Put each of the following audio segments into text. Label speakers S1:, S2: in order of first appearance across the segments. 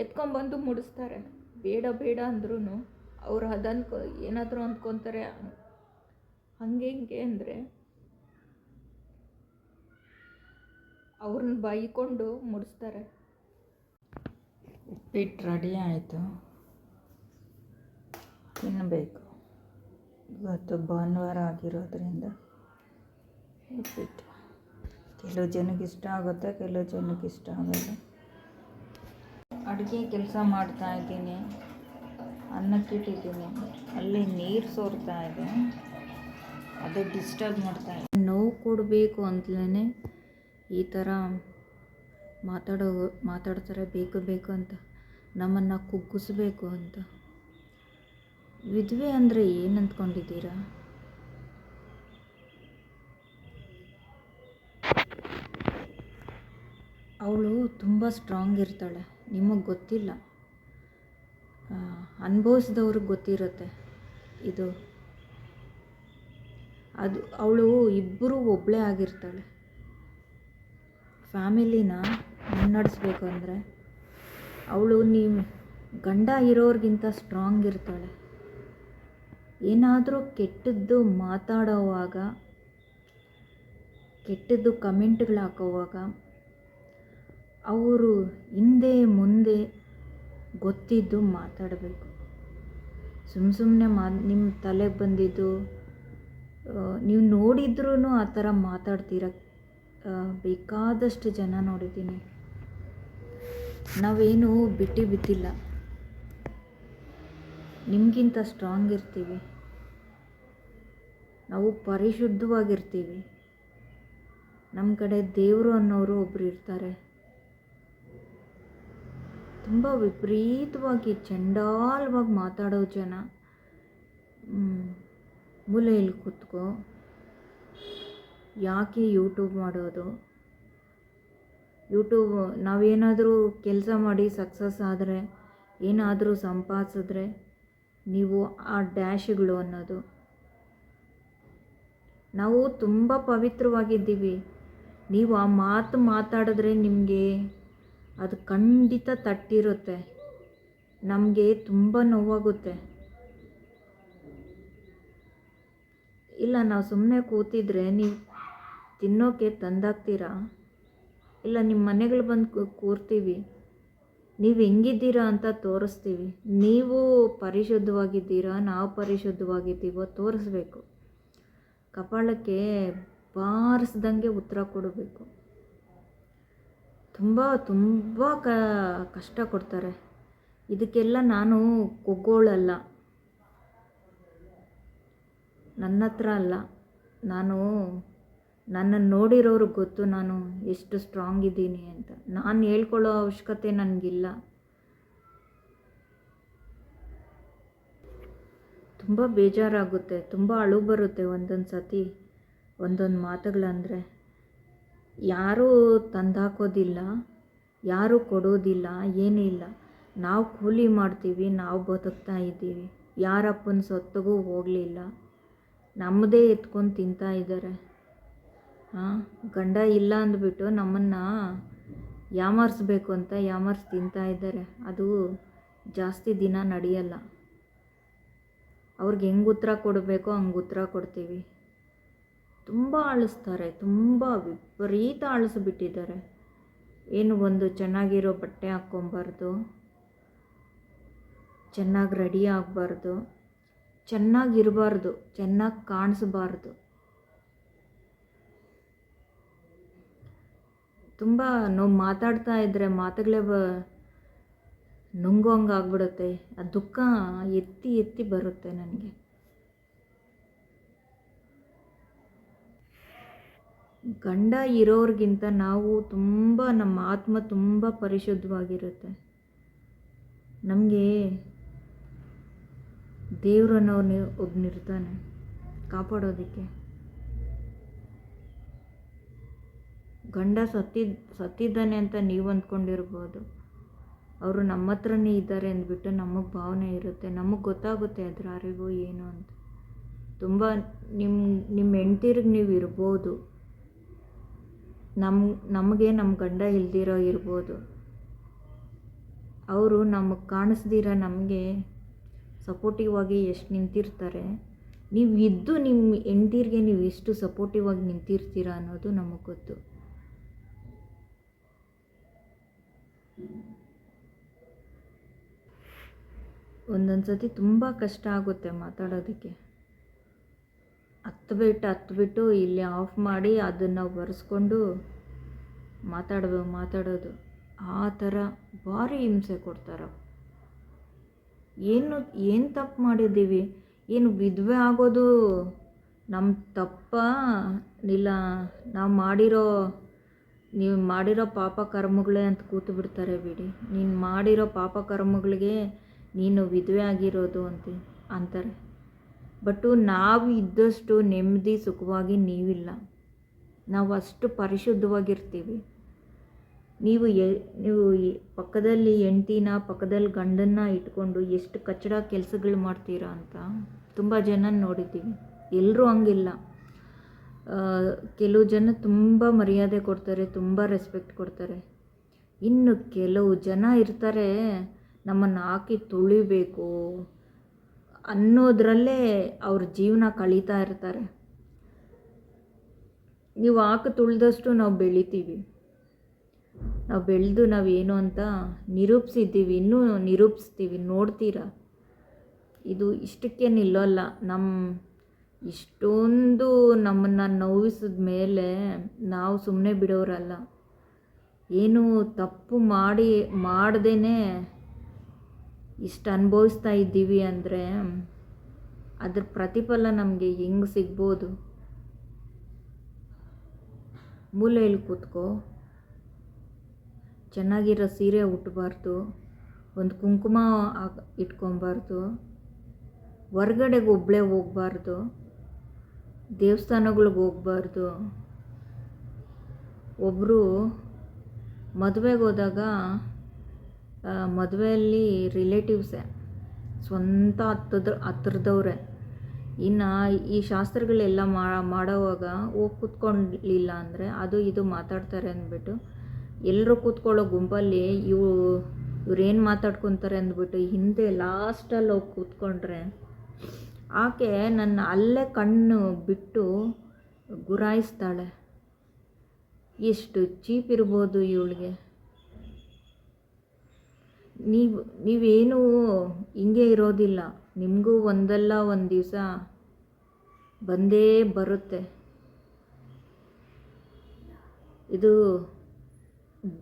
S1: ಎತ್ಕೊಂಬಂದು ಮುಡಿಸ್ತಾರೆ. ಬೇಡ ಬೇಡ ಅಂದ್ರೂ ಅವ್ರು ಅದನ್ನು ಏನಾದರೂ ಅಂದ್ಕೊತಾರೆ. ಹಾಗೆ ಹಿಂಗೆ ಅಂದರೆ ಅವ್ರನ್ನ ಬೈಕೊಂಡು ಮುಡಿಸ್ತಾರೆ.
S2: ಉಪ್ಪಿಟ್ಟು ರೆಡಿ ಆಯಿತು, ತಿನ್ನಬೇಕು. ಇವತ್ತು ಭಾನುವಾರ ಆಗಿರೋದ್ರಿಂದ ಉಪ್ಪಿಟ್ಟು ಕೆಲವು ಜನಕ್ಕೆ ಇಷ್ಟ ಆಗುತ್ತೆ, ಕೆಲವು ಜನಕ್ಕೆ ಇಷ್ಟ ಆಗಲ್ಲ. ಅಡುಗೆ ಕೆಲಸ ಮಾಡ್ತಾಯಿದ್ದೀನಿ, ಅನ್ನಕ್ಕಿಟ್ಟಿದ್ದೀನಿ, ಅಲ್ಲಿ ನೀರು ಸೋರ್ತಾ ಇದೆ, ಅದು ಡಿಸ್ಟರ್ಬ್ ಮಾಡ್ತಾಯಿದೆ. ನೋವು ಕೊಡಬೇಕು ಅಂತಲೇ ಈ ಥರ ಮಾತಾಡ್ತಾರೆ, ಬೇಕು ಬೇಕು ಅಂತ, ನಮ್ಮನ್ನು ಕುಗ್ಗಿಸ್ಬೇಕು ಅಂತ. ವಿಧವೆ ಅಂದರೆ ಏನು ಅಂದ್ಕೊಂಡಿದ್ದೀರಾ? ಅವಳು ತುಂಬ ಸ್ಟ್ರಾಂಗ್ ಇರ್ತಾಳೆ, ನಿಮಗೆ ಗೊತ್ತಿಲ್ಲ, ಅನುಭವಿಸಿದವ್ರಿಗೆ ಗೊತ್ತಿರುತ್ತೆ ಇದು. ಅದು ಅವಳು ಇಬ್ಬರು ಒಬ್ಬಳೇ ಆಗಿರ್ತಾಳೆ. ಫ್ಯಾಮಿಲಿನ ಮುನ್ನಡೆಸ್ಬೇಕು ಅಂದರೆ ಅವಳು ನೀವು ಗಂಡ ಇರೋರಿಗಿಂತ ಸ್ಟ್ರಾಂಗ್ ಇರ್ತಾಳೆ. ಏನಾದರೂ ಕೆಟ್ಟದ್ದು ಮಾತಾಡೋವಾಗ, ಕೆಟ್ಟದ್ದು ಕಮೆಂಟ್ಗಳು ಹಾಕೋವಾಗ ಅವರು ಹಿಂದೆ ಮುಂದೆ ಗೊತ್ತಿದ್ದು ಮಾತಾಡಬೇಕು. ಸುಮ್ಮನೆ ನಿಮ್ಮ ತಲೆಗೆ ಬಂದಿದ್ದು ನೀವು ನೋಡಿದ್ರೂ ಆ ಥರ ಮಾತಾಡ್ತೀರ. ಬೇಕಾದಷ್ಟು ಜನ ನೋಡಿದ್ದೀನಿ. ನಾವೇನು ಬಿಟ್ಟಿಲ್ಲ, ನಿಮಗಿಂತ ಸ್ಟ್ರಾಂಗ್ ಇರ್ತೀವಿ, ನಾವು ಪರಿಶುದ್ಧವಾಗಿರ್ತೀವಿ. ನಮ್ಮ ಕಡೆ ದೇವರು ಅನ್ನೋರು ಒಬ್ಬರು ಇರ್ತಾರೆ. ತುಂಬ ವಿಪರೀತವಾಗಿ ಚಂಡಾಲವಾಗಿ ಮಾತಾಡೋ ಜನ ಮೂಲೆಯಲ್ಲಿ ಕೂತ್ಕೋ, ಯಾಕೆ ಯೂಟ್ಯೂಬ್ ಮಾಡೋದು? ಯೂಟ್ಯೂಬ್ ನಾವೇನಾದರೂ ಕೆಲಸ ಮಾಡಿ ಸಕ್ಸಸ್ ಆದರೆ, ಏನಾದರೂ ಸಂಪಾದಿಸಿದ್ರೆ ನೀವು ಆ ಡ್ಯಾಶ್ಗಳು ಅನ್ನೋದು. ನಾವು ತುಂಬ ಪವಿತ್ರವಾಗಿದ್ದೀವಿ. ನೀವು ಆ ಮಾತು ಮಾತಾಡಿದ್ರೆ ನಿಮಗೆ ಅದು ಖಂಡಿತ ತಟ್ಟಿರುತ್ತೆ, ನಮಗೆ ತುಂಬ ನೋವಾಗುತ್ತೆ. ಇಲ್ಲ ನಾವು ಸುಮ್ಮನೆ ಕೂತಿದ್ರೆ ನೀವು ತಿನ್ನೋಕ್ಕೆ ತಂದಾಕ್ತೀರಾ? ಇಲ್ಲ ನಿಮ್ಮ ಮನೆಗಳು ಬಂದು ಕೂರ್ತೀವಿ, ನೀವು ಹೆಂಗಿದ್ದೀರಾ ಅಂತ ತೋರಿಸ್ತೀವಿ. ನೀವು ಪರಿಶುದ್ಧವಾಗಿದ್ದೀರಾ, ನಾವು ಪರಿಶುದ್ಧವಾಗಿದ್ದೀವೋ ತೋರಿಸ್ಬೇಕು. ಕಪಾಳಕ್ಕೆ ಬಾರಿಸ್ದಂಗೆ ಉತ್ತರ ಕೊಡಬೇಕು. ತುಂಬ ತುಂಬ ಕಷ್ಟ ಕೊಡ್ತಾರೆ. ಇದಕ್ಕೆಲ್ಲ ನಾನು ಕೊಗ್ಗೋಳಲ್ಲ, ನನ್ನ ಹತ್ರ ಅಲ್ಲ. ನನ್ನನ್ನು ನೋಡಿರೋರಿಗೆ ಗೊತ್ತು ನಾನು ಎಷ್ಟು ಸ್ಟ್ರಾಂಗ್ ಇದ್ದೀನಿ ಅಂತ. ನಾನು ಹೇಳ್ಕೊಳ್ಳೋ ಅವಶ್ಯಕತೆ ನನಗಿಲ್ಲ. ತುಂಬ ಬೇಜಾರಾಗುತ್ತೆ, ತುಂಬ ಅಳು ಬರುತ್ತೆ ಒಂದೊಂದು ಸತಿ ಒಂದೊಂದು ಮಾತುಗಳಂದರೆ. ಯಾರೂ ತಂದಾಕೋದಿಲ್ಲ, ಯಾರೂ ಕೊಡೋದಿಲ್ಲ, ಏನೂ ಇಲ್ಲ. ನಾವು ಕೂಲಿ ಮಾಡ್ತೀವಿ, ನಾವು ಬದುಕ್ತಾ ಇದ್ದೀವಿ. ಯಾರಪ್ಪನ ಸೊತ್ತಿಗೂ ಹೋಗಲಿಲ್ಲ, ನಮ್ಮದೇ ಎತ್ಕೊಂಡು ತಿಂತಾ ಇದ್ದಾರೆ. ಗಂಡ ಇಲ್ಲ ಅಂದ್ಬಿಟ್ಟು ನಮ್ಮನ್ನು ಯಾಮಾರಿಸ್ಬೇಕು ಅಂತ ಯಾಮಾರಿಸಿ ತಿಂತಾ ಇದ್ದಾರೆ. ಅದು ಜಾಸ್ತಿ ದಿನ ನಡೆಯಲ್ಲ. ಅವ್ರಿಗೆ ಹೆಂಗೆ ಉತ್ತರ ಕೊಡಬೇಕೋ ಹಂಗೆ ಉತ್ತರ ಕೊಡ್ತೀವಿ. ತುಂಬ ಆಳಿಸ್ತಾರೆ, ತುಂಬ ವಿಪರೀತ ಆಳಿಸ್ಬಿಟ್ಟಿದ್ದಾರೆ. ಏನು ಒಂದು ಚೆನ್ನಾಗಿರೋ ಬಟ್ಟೆ ಹಾಕ್ಕೊಬಾರ್ದು, ಚೆನ್ನಾಗಿ ರೆಡಿ ಆಗಬಾರ್ದು, ಚೆನ್ನಾಗಿರಬಾರ್ದು, ಚೆನ್ನಾಗಿ ಕಾಣಿಸ್ಬಾರ್ದು. ತುಂಬ ನಾವು ಮಾತಾಡ್ತಾ ಇದ್ದರೆ ಮಾತುಗಳೇ ನುಂಗೋಂಗೆ ಆಗ್ಬಿಡುತ್ತೆ. ಆ ದುಃಖ ಎತ್ತಿ ಎತ್ತಿ ಬರುತ್ತೆ ನನಗೆ. ಗಂಡ ಇರೋರಿಗಿಂತ ನಾವು ತುಂಬ, ನಮ್ಮ ಆತ್ಮ ತುಂಬ ಪರಿಶುದ್ಧವಾಗಿರುತ್ತೆ. ನಮಗೆ ದೇವ್ರನ್ನೋನು ಒಬ್ಬನಿರ್ತಾನೆ ಕಾಪಾಡೋದಕ್ಕೆ. ಗಂಡ ಸತ್ತಿದ್ದಾನೆ ಅಂತ ನೀವು ಅಂದ್ಕೊಂಡಿರ್ಬೋದು, ಅವರು ನಮ್ಮ ಹತ್ರನೇ ಇದ್ದಾರೆ ಅಂದ್ಬಿಟ್ಟು ನಮಗೆ ಭಾವನೆ ಇರುತ್ತೆ, ನಮಗೆ ಗೊತ್ತಾಗುತ್ತೆ ಅದರ ಅರಿವು ಏನು ಅಂತ. ತುಂಬ ನಿಮ್ಮ ಹೆಂಡ್ತಿರ್ಗೆ ನೀವು ಇರ್ಬೋದು, ನಮಗೆ ನಮ್ಮ ಗಂಡ ಇಲ್ದಿರೋ ಇರ್ಬೋದು. ಅವರು ನಮಗೆ ಕಾಣಿಸ್ದಿರ ನಮಗೆ ಸಪೋರ್ಟಿವ್ ಆಗಿ ಎಷ್ಟು ನಿಂತಿರ್ತಾರೆ. ನೀವು ಇದ್ದು ನಿಮ್ಮ ಹೆಂಡ್ತಿರ್ಗೆ ನೀವು ಎಷ್ಟು ಸಪೋರ್ಟಿವ್ ಆಗಿ ನಿಂತಿರ್ತೀರ ಅನ್ನೋದು ನಮಗೆ ಗೊತ್ತು. ಒಂದೊಂದು ಸತಿ ತುಂಬ ಕಷ್ಟ ಆಗುತ್ತೆ ಮಾತಾಡೋದಕ್ಕೆ. ಹತ್ಬಿಟ್ಟು ಇಲ್ಲಿ ಆಫ್ ಮಾಡಿ ಅದನ್ನು ಒರೆಸ್ಕೊಂಡು ಮಾತಾಡೋದು ಆ ಥರ ಭಾರಿ ಹಿಂಸೆ ಕೊಡ್ತಾರೆ. ಏನು ತಪ್ಪು ಮಾಡಿದ್ದೀವಿ? ಏನು ವಿಧವೆ ಆಗೋದು ನಮ್ಮ ತಪ್ಪ? ಇಲ್ಲ ನೀವು ಮಾಡಿರೋ ಪಾಪ ಕರ್ಮಗಳೇ ಅಂತ ಕೂತು ಬಿಡ್ತಾರೆ. ಬಿಡಿ, ನೀನು ಮಾಡಿರೋ ಪಾಪ ಕರ್ಮಗಳಿಗೆ ನೀನು ವಿಧವೆ ಆಗಿರೋದು ಅಂತಾರೆ. ಬಟ್ಟು ನಾವು ಇದ್ದಷ್ಟು ನೆಮ್ಮದಿ ಸುಖವಾಗಿ ನೀವಿಲ್ಲ. ನಾವು ಅಷ್ಟು ಪರಿಶುದ್ಧವಾಗಿರ್ತೀವಿ. ನೀವು ಪಕ್ಕದಲ್ಲಿ ಹೆಂಡ್ತಿನ ಪಕ್ಕದಲ್ಲಿ ಗಂಡನ್ನ ಇಟ್ಕೊಂಡು ಎಷ್ಟು ಕಚ್ಚಡ ಕೆಲಸಗಳು ಮಾಡ್ತೀರಾ ಅಂತ ತುಂಬ ಜನ ನೋಡಿದ್ದೀವಿ. ಎಲ್ಲರೂ ಹಂಗಿಲ್ಲ. ಕೆಲವು ಜನ ತುಂಬ ಮರ್ಯಾದೆ ಕೊಡ್ತಾರೆ, ತುಂಬ ರೆಸ್ಪೆಕ್ಟ್ ಕೊಡ್ತಾರೆ. ಇನ್ನು ಕೆಲವು ಜನ ಇರ್ತಾರೆ, ನಮ್ಮನ್ನು ಹಾಕಿ ತುಳಿಬೇಕು ಅನ್ನೋದ್ರಲ್ಲೇ ಅವ್ರ ಜೀವನ ಕಳೀತಾ ಇರ್ತಾರೆ. ನೀವು ಹಾಕಿ ತುಳಿದಷ್ಟು ನಾವು ಬೆಳಿತೀವಿ. ನಾವು ಬೆಳೆದು ನಾವೇನು ಅಂತ ನಿರೂಪಿಸಿದ್ದೀವಿ, ಇನ್ನೂ ನಿರೂಪಿಸ್ತೀವಿ. ನೋಡ್ತೀರಾ, ಇದು ಇಷ್ಟಕ್ಕೆ ನಿಲ್ಲೋಲ್ಲ. ಇಷ್ಟೊಂದು ನಮ್ಮನ್ನು ನೋವಿಸಿದ ಮೇಲೆ ನಾವು ಸುಮ್ಮನೆ ಬಿಡೋರಲ್ಲ. ಏನು ತಪ್ಪು ಮಾಡ್ದೇ ಇಷ್ಟು ಅನುಭವಿಸ್ತಾ ಇದ್ದೀವಿ ಅಂದರೆ ಅದ್ರ ಪ್ರತಿಫಲ ನಮಗೆ ಹೆಂಗೆ ಸಿಗ್ಬೋದು? ಮೂಲೆಯಲ್ಲಿ ಕೂತ್ಕೋ, ಚೆನ್ನಾಗಿರೋ ಸೀರೆ ಉಟ್ಬಾರ್ದು, ಒಂದು ಕುಂಕುಮ ಇಟ್ಕೊಬಾರ್ದು, ಹೊರ್ಗಡೆಗೆ ಒಬ್ಬಳೇ ಹೋಗ್ಬಾರ್ದು, ದೇವಸ್ಥಾನಗಳಿಗೆ ಹೋಗ್ಬಾರ್ದು. ಒಬ್ಬರು ಮದುವೆಗೆ ಹೋದಾಗ ಮದುವೆಯಲ್ಲಿ ರಿಲೇಟಿವ್ಸೇ, ಸ್ವಂತ ಹತ್ರದವ್ರೆ. ಇನ್ನು ಈ ಶಾಸ್ತ್ರಗಳೆಲ್ಲ ಮಾಡೋವಾಗ ಹೋಗಿ ಕೂತ್ಕೊಳ್ಳಿಲ್ಲ ಅಂದರೆ ಅದು ಇದು ಮಾತಾಡ್ತಾರೆ ಅಂದ್ಬಿಟ್ಟು ಎಲ್ಲರೂ ಕೂತ್ಕೊಳ್ಳೋ ಗುಂಪಲ್ಲಿ ಇವ್ರೇನು ಮಾತಾಡ್ಕೊತಾರೆ ಅಂದ್ಬಿಟ್ಟು ಹಿಂದೆ ಲಾಸ್ಟಲ್ಲಿ ಹೋಗಿ ಕೂತ್ಕೊಂಡ್ರೆ ಆಕೆ ನನ್ನ ಅಲ್ಲೇ ಕಣ್ಣು ಬಿಟ್ಟು ಗುರಾಯಿಸ್ತಾಳೆ. ಎಷ್ಟು ಚೀಪ್ ಇರ್ಬೋದು ಇವಳಿಗೆ. ನೀವೇನು ಹಿಂಗೆ ಇರೋದಿಲ್ಲ, ನಿಮಗೂ ಒಂದಲ್ಲ ಒಂದು ದಿವಸ ಬಂದೇ ಬರುತ್ತೆ. ಇದು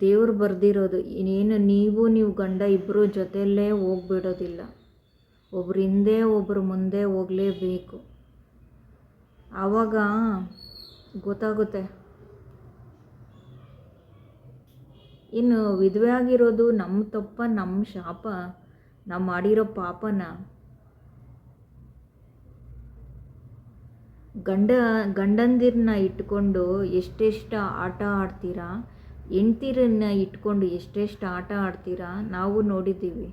S2: ದೇವ್ರು ಬರೆದಿರೋದು. ಇನ್ನೇನು ನೀವು ಗಂಡ ಇಬ್ಬರು ಜೊತೆಯಲ್ಲೇ ಹೋಗ್ಬಿಡೋದಿಲ್ಲ. ಒಬ್ರು ಹಿಂದೆ ಒಬ್ಬರು ಮುಂದೆ ಹೋಗಲೇಬೇಕು. ಆವಾಗ ಗೊತ್ತಾಗುತ್ತೆ. ಇನ್ನು ವಿಧವೆ ಆಗಿರೋದು ನಮ್ಮ ತಪ್ಪ, ನಮ್ಮ ಶಾಪ, ನಾವು ಮಾಡಿರೋ ಪಾಪನ? ಗಂಡಂದಿರನ್ನ ಇಟ್ಕೊಂಡು ಎಷ್ಟೆಷ್ಟು ಆಟ ಆಡ್ತೀರಾ, ಹೆಂಡ್ತಿರನ್ನ ಇಟ್ಕೊಂಡು ಎಷ್ಟೆಷ್ಟು ಆಟ ಆಡ್ತೀರಾ ನಾವು ನೋಡಿದ್ದೀವಿ.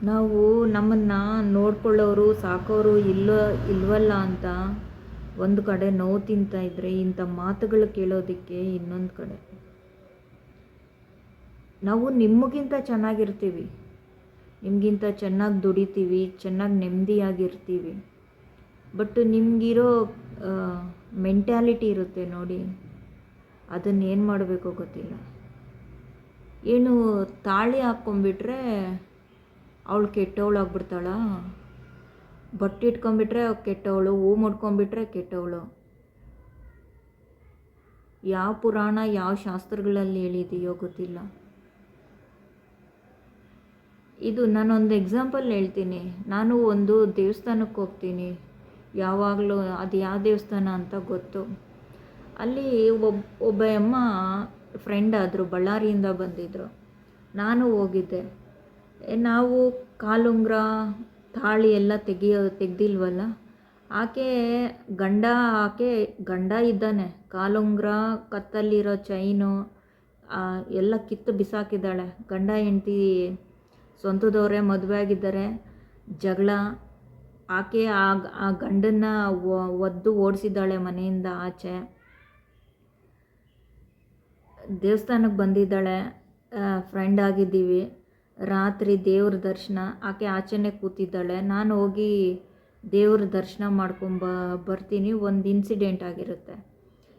S2: ನಾವು ನಮ್ಮನ್ನು ನೋಡ್ಕೊಳ್ಳೋರು ಸಾಕೋರು ಇಲ್ವಲ್ಲ ಅಂತ ಒಂದು ಕಡೆ ನೋವು ತಿಂತಾ ಇದ್ರೆ ಇಂಥ ಮಾತುಗಳು ಕೇಳೋದಕ್ಕೆ ಇನ್ನೊಂದು ಕಡೆ ನಾವು ನಿಮಗಿಂತ ಚೆನ್ನಾಗಿರ್ತೀವಿ, ನಿಮಗಿಂತ ಚೆನ್ನಾಗಿ ದುಡಿತೀವಿ, ಚೆನ್ನಾಗಿ ನೆಮ್ಮದಿಯಾಗಿರ್ತೀವಿ. ಬಟ್ ನಿಮಗಿರೋ ಮೆಂಟ್ಯಾಲಿಟಿ ಇರುತ್ತೆ ನೋಡಿ, ಅದನ್ನೇನು ಮಾಡಬೇಕೋ ಗೊತ್ತಿಲ್ಲ. ಏನು ತಾಳಿ ಹಾಕ್ಕೊಂಬಿಟ್ರೆ ಅವಳು ಕೆಟ್ಟವಳು ಆಗ್ಬಿಡ್ತಾಳ, ಬಟ್ಟೆ ಇಟ್ಕೊಂಬಿಟ್ರೆ ಕೆಟ್ಟವಳು, ಹೂ ಮುಡ್ಕೊಂಬಿಟ್ರೆ ಕೆಟ್ಟವಳು. ಯಾವ ಪುರಾಣ ಯಾವ ಶಾಸ್ತ್ರಗಳಲ್ಲಿ ಹೇಳಿದೆಯೋ ಗೊತ್ತಿಲ್ಲ. ಇದು ನಾನೊಂದು ಎಕ್ಸಾಂಪಲ್ ಹೇಳ್ತೀನಿ. ನಾನು ಒಂದು ದೇವಸ್ಥಾನಕ್ಕೆ ಹೋಗ್ತೀನಿ ಯಾವಾಗಲೂ, ಅದು ಯಾವ ದೇವಸ್ಥಾನ ಅಂತ ಗೊತ್ತು. ಅಲ್ಲಿ ಒಬ್ಬ ಅಮ್ಮ ಫ್ರೆಂಡ್ ಆದರು, ಬಳ್ಳಾರಿಯಿಂದ ಬಂದಿದ್ದರು. ನಾನು ಹೋಗಿದ್ದೆ. ನಾವು ಕಾಲುಂಗ್ರ ತಾಳಿ ಎಲ್ಲ ತೆಗ್ದಿಲ್ವಲ್ಲ. ಆಕೆ ಗಂಡ ಇದ್ದಾನೆ, ಕಾಲುಂಗ್ರ ಕತ್ತಲ್ಲಿರೋ ಚೈನು ಎಲ್ಲ ಕಿತ್ತು ಬಿಸಾಕಿದ್ದಾಳೆ. ಗಂಡ ಹೆಂಡ್ತಿ ಸ್ವಂತದವರೇ, ಮದುವೆ ಆಗಿದ್ದಾರೆ, ಜಗಳ ಆಕೆ ಆ ಗಂಡನ್ನ ಒದ್ದು ಓಡಿಸಿದ್ದಾಳೆ ಮನೆಯಿಂದ ಆಚೆ. ದೇವಸ್ಥಾನಕ್ಕೆ ಬಂದಿದ್ದಾಳೆ, ಫ್ರೆಂಡ್ ಆಗಿದ್ದೀವಿ. ರಾತ್ರಿ ದೇವ್ರ ದರ್ಶನ, ಆಕೆ ಆಚೆನೇ ಕೂತಿದ್ದಾಳೆ. ನಾನು ಹೋಗಿ ದೇವ್ರ ದರ್ಶನ ಬರ್ತೀನಿ. ಒಂದು ಇನ್ಸಿಡೆಂಟ್ ಆಗಿರುತ್ತೆ.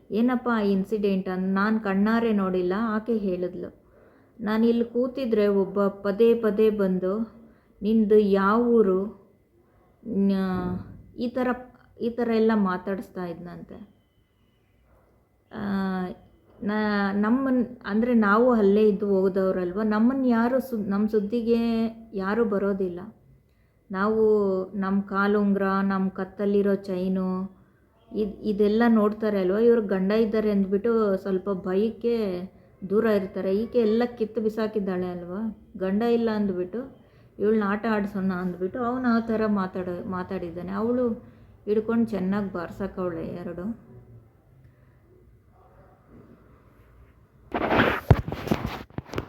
S2: ಏನಪ್ಪ ಆ ಇನ್ಸಿಡೆಂಟ್ ಅಂತ ನಾನು ಕಣ್ಣಾರೆ ನೋಡಿಲ್ಲ, ಆಕೆ ಹೇಳಿದ್ಲು. ನಾನು ಇಲ್ಲಿ ಕೂತಿದ್ರೆ ಒಬ್ಬ ಪದೇ ಪದೇ ಬಂದು ನಿಂದು ಯಾವ ಊರು, ಈ ಥರ ಎಲ್ಲ ಮಾತಾಡಿಸ್ತಾ ಇದ್ನಂತೆ. ನಮ್ಮನ್ನು ಅಂದರೆ ನಾವು ಅಲ್ಲೇ ಇದ್ದು ಹೋದವ್ರಲ್ವ, ನಮ್ಮನ್ನು ಯಾರು ನಮ್ಮ ಸುದ್ದಿಗೆ ಯಾರೂ ಬರೋದಿಲ್ಲ. ನಾವು ನಮ್ಮ ಕಾಲುಂಗ್ರ, ನಮ್ಮ ಕತ್ತಲ್ಲಿರೋ ಚೈನು ಇದೆಲ್ಲ ನೋಡ್ತಾರೆ ಅಲ್ವ. ಇವ್ರ ಗಂಡ ಇದ್ದಾರೆ ಅಂದ್ಬಿಟ್ಟು ಸ್ವಲ್ಪ ಭಯಕ್ಕೆ ದೂರ ಇರ್ತಾರೆ. ಈಕೆ ಎಲ್ಲ ಕಿತ್ತು ಬಿಸಾಕಿದ್ದಾಳೆ ಅಲ್ವ, ಗಂಡ ಇಲ್ಲ ಅಂದ್ಬಿಟ್ಟು ಇವಳನ್ನ ಆಟ ಆಡಿಸೋಣ ಅಂದ್ಬಿಟ್ಟು ಅವನು ಆ ಥರ ಮಾತಾಡಿದ್ದಾನೆ. ಅವಳು ಹಿಡ್ಕೊಂಡು ಚೆನ್ನಾಗಿ ಬಾರ್ಸಕ್ಕವಳೆ ಎರಡು.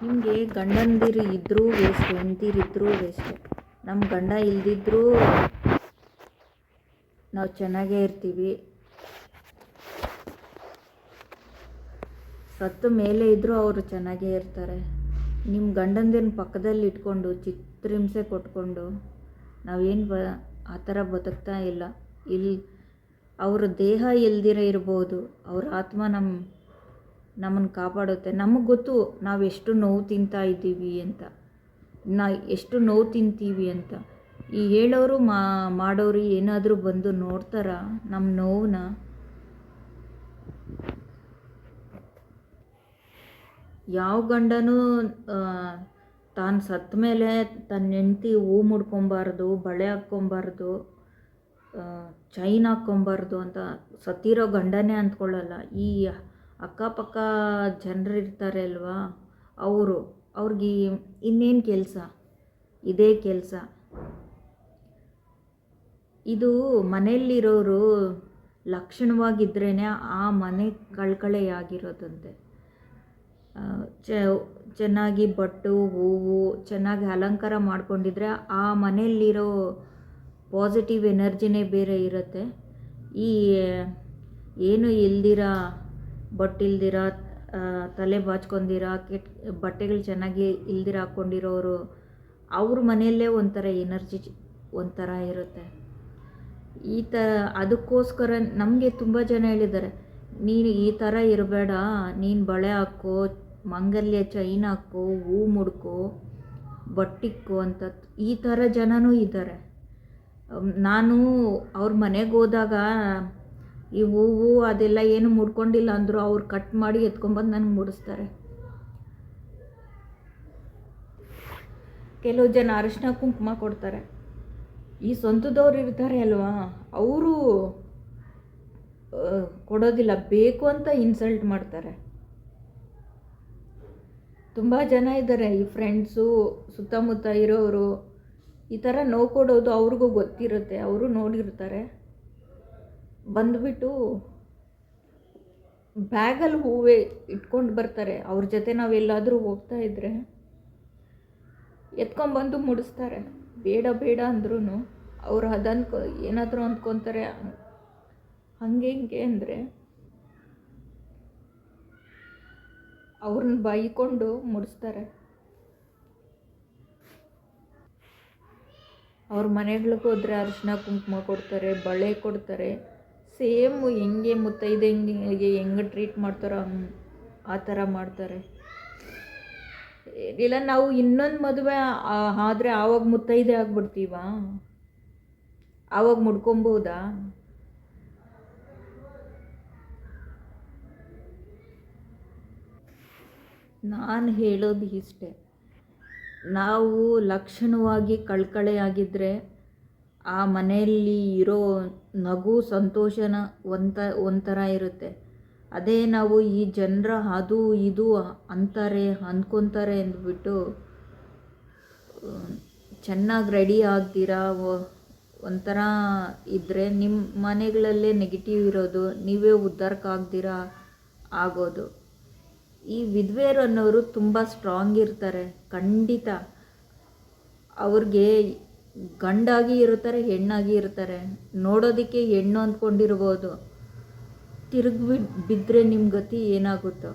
S2: ನಿಮಗೆ ಗಂಡಂದಿರು ಇದ್ದರೂ ವೇಸ್ಟ್, ಹೆಂಡ್ತಿರಿದ್ರೂ ವೇಸ್ಟ್. ನಮ್ಮ ಗಂಡ ಇಲ್ದಿದ್ರೂ ನಾವು ಚೆನ್ನಾಗೇ ಇರ್ತೀವಿ. ಸತ್ತು ಮೇಲೆ ಇದ್ದರೂ ಅವರು ಚೆನ್ನಾಗೇ ಇರ್ತಾರೆ. ನಿಮ್ಮ ಗಂಡಂದಿನ ಪಕ್ಕದಲ್ಲಿ ಇಟ್ಕೊಂಡು ಚಿತ್ರಹಿಂಸೆ ಕೊಟ್ಕೊಂಡು ನಾವೇನು ಆ ಥರ ಬದುಕ್ತಾ ಇಲ್ಲ. ಅವ್ರ ದೇಹ ಇಲ್ದಿರ ಇರ್ಬೋದು, ಅವ್ರ ಆತ್ಮ ನಮ್ಮನ್ನು ಕಾಪಾಡುತ್ತೆ. ನಮಗೆ ಗೊತ್ತು ನಾವು ಎಷ್ಟು ನೋವು ತಿಂತಾ ಇದ್ದೀವಿ ಅಂತ, ಎಷ್ಟು ನೋವು ತಿಂತೀವಿ ಅಂತ. ಈ ಹೇಳೋರು ಮಾಡೋರು ಏನಾದರೂ ಬಂದು ನೋಡ್ತಾರ ನಮ್ಮ ನೋವನ್ನ? ಯಾವ ಗಂಡನೂ ತಾನು ಸತ್ತ ಮೇಲೆ ತನ್ನ ಹೆಂಡ್ತಿ ಹೂ ಮುಡ್ಕೊಬಾರ್ದು, ಬಳೆ ಹಾಕ್ಕೊಬಾರ್ದು, ಚೈನ್ ಹಾಕ್ಕೊಬಾರ್ದು ಅಂತ ಸತ್ತಿರೋ ಗಂಡನೇ ಅಂದ್ಕೊಳ್ಳಲ್ಲ. ಈ ಅಕ್ಕಪಕ್ಕ ಜನರು ಇರ್ತಾರೆ ಅಲ್ವಾ, ಅವ್ರಿಗೆ ಇನ್ನೇನು ಕೆಲಸ, ಇದೇ ಕೆಲಸ. ಇದು ಮನೆಯಲ್ಲಿರೋರು ಲಕ್ಷಣವಾಗಿದ್ರೇ ಆ ಮನೆ ಕಳ್ಕಳೆಯಾಗಿರೋದಂತೆ. ಚೆನ್ನಾಗಿ ಬಟ್ಟು ಹೂವು ಚೆನ್ನಾಗಿ ಅಲಂಕಾರ ಮಾಡ್ಕೊಂಡಿದ್ರೆ ಆ ಮನೆಯಲ್ಲಿರೋ ಪಾಸಿಟಿವ್ ಎನರ್ಜಿನೇ ಬೇರೆ ಇರುತ್ತೆ. ಈ ಏನು ಇಲ್ದಿರ, ಬಟ್ಟಿಲ್ದಿರ, ತಲೆ ಬಾಚ್ಕೊಂಡಿರ, ಬಟ್ಟೆಗಳು ಚೆನ್ನಾಗಿ ಇಲ್ದಿರ ಹಾಕ್ಕೊಂಡಿರೋರು, ಅವ್ರ ಮನೆಯಲ್ಲೇ ಒಂಥರ ಎನರ್ಜಿ ಒಂಥರ ಇರುತ್ತೆ. ಈ ಥರ ಅದಕ್ಕೋಸ್ಕರ ನಮಗೆ ತುಂಬ ಜನ ಹೇಳಿದ್ದಾರೆ, ನೀನು ಈ ಥರ ಇರಬೇಡ, ನೀನು ಬಳೆ ಹಾಕೋ, ಮಂಗಲ್ಯ ಚೈನ್ ಹಾಕೋ, ಹೂ ಮುಡ್ಕೋ, ಬಟ್ಟಿಕ್ಕೋ ಅಂತ. ಈ ಥರ ಜನನೂ ಇದ್ದಾರೆ. ನಾನು ಅವ್ರ ಮನೆಗೆ ಹೋದಾಗ ಈ ಹೂವು ಅದೆಲ್ಲ ಏನು ಮುಡ್ಕೊಂಡಿಲ್ಲ ಅಂದರು ಅವ್ರು ಕಟ್ ಮಾಡಿ ಎತ್ಕೊಂಬಂದು ನನಗೆ ಮುಡಿಸ್ತಾರೆ. ಕೆಲವು ಜನ ಅರಿಶಿನ ಕುಂಕುಮ ಕೊಡ್ತಾರೆ. ಈ ಸ್ವಂತದವ್ರು ಇರ್ತಾರೆ ಅಲ್ವಾ, ಅವರು ಕೊಡೋದಿಲ್ಲ, ಬೇಕು ಅಂತ ಇನ್ಸಲ್ಟ್ ಮಾಡ್ತಾರೆ. ತುಂಬ ಜನ ಇದ್ದಾರೆ, ಈ ಫ್ರೆಂಡ್ಸು ಸುತ್ತಮುತ್ತ ಇರೋರು ಈ ಥರ ನೋವು ಕೊಡೋದು ಅವ್ರಿಗೂ ಗೊತ್ತಿರುತ್ತೆ, ಅವರು ನೋಡಿರ್ತಾರೆ. ಬಂದುಬಿಟ್ಟು ಬ್ಯಾಗಲ್ಲಿ ಹೂವೇ ಇಟ್ಕೊಂಡು ಬರ್ತಾರೆ. ಅವ್ರ ಜೊತೆ ನಾವೆಲ್ಲಾದರೂ ಹೋಗ್ತಾ ಇದ್ದರೆ ಎತ್ಕೊಂಡ್ಬಂದು ಮುಡಿಸ್ತಾರೆ. ಬೇಡ ಬೇಡ ಅಂದ್ರೂ ಅವ್ರು ಏನಾದರೂ ಅಂದ್ಕೊತಾರೆ. ಹಾಗೆ ಹಿಂಗೆ ಅಂದರೆ ಅವ್ರನ್ನ ಬೈಕೊಂಡು ಮುಡಿಸ್ತಾರೆ. ಅವ್ರ ಮನೆಗಳಿಗೆ ಹೋದರೆ ಅರಿಶಿನ ಕುಂಕುಮ ಕೊಡ್ತಾರೆ, ಬಳೆ ಕೊಡ್ತಾರೆ. ಸೇಮ್ ಹೆಂಗೆ ಮುತ್ತೈದೆಗೆ ಹೆಂಗೆ ಟ್ರೀಟ್ ಮಾಡ್ತಾರೋ ಆ ಥರ ಮಾಡ್ತಾರೆ. ಇಲ್ಲ ನಾವು ಇನ್ನೊಂದು ಮದುವೆ ಆದರೆ ಆವಾಗ ಮುತ್ತೈದೆ ಆಗ್ಬಿಡ್ತೀವ, ಆವಾಗ ಮುಡ್ಕೊಬೋದಾ? ನಾನು ಹೇಳೋದು ಇಷ್ಟೇ, ನಾವು ಲಕ್ಷಣವಾಗಿ ಕಳ್ಕಳೆಯಾಗಿದ್ದರೆ ಆ ಮನೆಯಲ್ಲಿ ಇರೋ ನಗು ಸಂತೋಷನ ಒಂಥರ ಇರುತ್ತೆ. ಅದೇ ನಾವು ಈ ಜನರ ಅದು ಇದು ಅಂತಾರೆ ಅಂದ್ಕೊತಾರೆ ಅಂದ್ಬಿಟ್ಟು ಚೆನ್ನಾಗಿ ರೆಡಿ ಆಗ್ದಿರಾ ಒಂಥರ ಇದ್ದರೆ ನಿಮ್ಮ ಮನೆಗಳಲ್ಲೇ ನೆಗೆಟಿವ್ ಇರೋದು, ನೀವೇ ಉದ್ಧಾರಕ್ಕಾಗ್ದಿರ ಆಗೋದು. ಈ ವಿಧವೆಯರು ಅನ್ನೋರು ತುಂಬ ಸ್ಟ್ರಾಂಗ್ ಇರ್ತಾರೆ ಖಂಡಿತ. ಅವ್ರಿಗೆ ಗಂಡಾಗಿ ಇರ್ತಾರೆ, ಹೆಣ್ಣಾಗಿ ಇರ್ತಾರೆ. ನೋಡೋದಕ್ಕೆ ಹೆಣ್ಣು ಅಂದ್ಕೊಂಡಿರ್ಬೋದು, ಬಿದ್ದರೆ ನಿಮ್ಮ ಗತಿ ಏನಾಗುತ್ತೋ.